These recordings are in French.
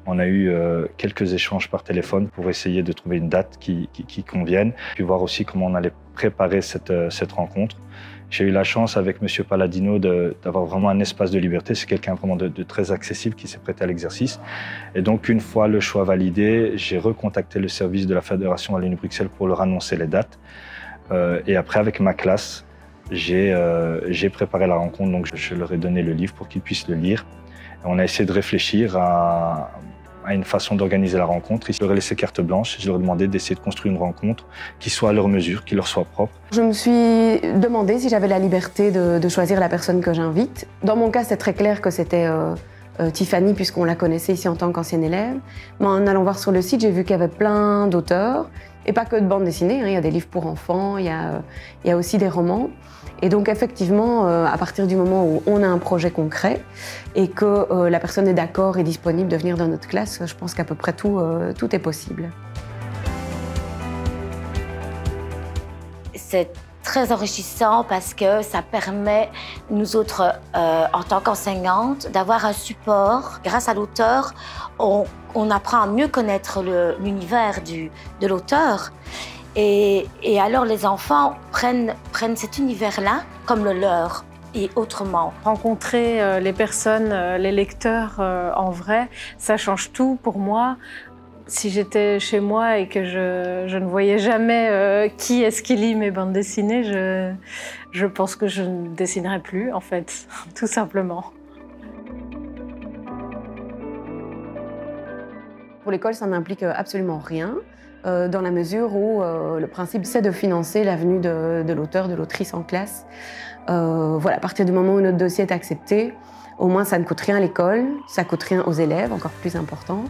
On a eu quelques échanges par téléphone pour essayer de trouver une date qui convienne, puis voir aussi comment on allait préparer cette rencontre. J'ai eu la chance avec M. Palladino d'avoir vraiment un espace de liberté. C'est quelqu'un vraiment de très accessible qui s'est prêté à l'exercice. Et donc, une fois le choix validé, j'ai recontacté le service de la Fédération Wallonie-Bruxelles pour leur annoncer les dates. Et après, avec ma classe, j'ai préparé la rencontre. Donc, je leur ai donné le livre pour qu'ils puissent le lire. Et on a essayé de réfléchir à une façon d'organiser la rencontre. Je leur ai laissé carte blanche. Je leur ai demandé d'essayer de construire une rencontre qui soit à leur mesure, qui leur soit propre. Je me suis demandé si j'avais la liberté de choisir la personne que j'invite. Dans mon cas, c'est très clair que c'était Tiffany, puisqu'on la connaissait ici en tant qu'ancienne élève. Mais en allant voir sur le site, j'ai vu qu'il y avait plein d'auteurs, et pas que de bandes dessinées, hein. Il y a des livres pour enfants, il y a aussi des romans. Et donc effectivement, à partir du moment où on a un projet concret et que la personne est d'accord et disponible de venir dans notre classe, je pense qu'à peu près tout est possible. C'est très enrichissant parce que ça permet, nous autres, en tant qu'enseignantes, d'avoir un support. Grâce à l'auteur, on apprend à mieux connaître l'univers de l'auteur. Et alors les enfants prennent cet univers-là comme le leur et autrement. Rencontrer les personnes, les lecteurs en vrai, ça change tout pour moi. Si j'étais chez moi et que je ne voyais jamais qui est-ce qui lit mes bandes dessinées, je pense que je ne dessinerais plus, en fait, tout simplement. Pour l'école, ça n'implique absolument rien, dans la mesure où le principe, c'est de financer la venue de l'auteur, de l'autrice en classe. Voilà, à partir du moment où notre dossier est accepté, au moins ça ne coûte rien à l'école, ça coûte rien aux élèves, encore plus important.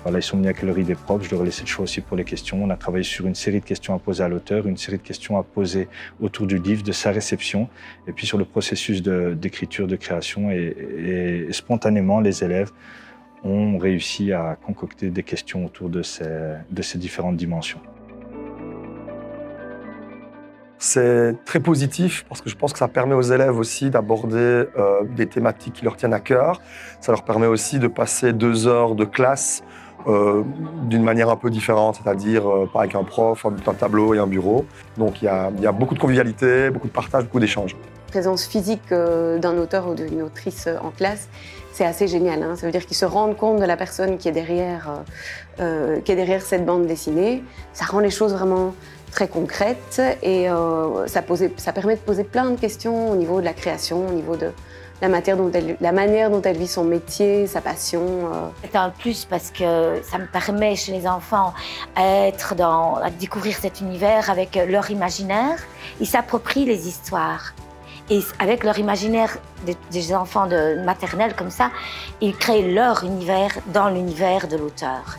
Voilà, ils sont venus avec leur idée propre, je leur ai laissé le choix aussi pour les questions. On a travaillé sur une série de questions à poser à l'auteur, une série de questions à poser autour du livre, de sa réception, et puis sur le processus d'écriture, de création. Et spontanément, les élèves ont réussi à concocter des questions autour de ces différentes dimensions. C'est très positif parce que je pense que ça permet aux élèves aussi d'aborder des thématiques qui leur tiennent à cœur. Ça leur permet aussi de passer 2 heures de classe d'une manière un peu différente, c'est-à-dire pas avec un prof, un tableau et un bureau. Donc il y a beaucoup de convivialité, beaucoup de partage, beaucoup d'échanges. La présence physique d'un auteur ou d'une autrice en classe, c'est assez génial, hein. Ça veut dire qu'ils se rendent compte de la personne qui est derrière cette bande dessinée. Ça rend les choses vraiment très concrètes et ça permet de poser plein de questions au niveau de la création, au niveau de la manière dont elle vit son métier, sa passion. C'est un plus parce que ça me permet chez les enfants à découvrir cet univers avec leur imaginaire. Ils s'approprient les histoires. Et avec leur imaginaire des enfants de maternelle comme ça, ils créent leur univers dans l'univers de l'auteur.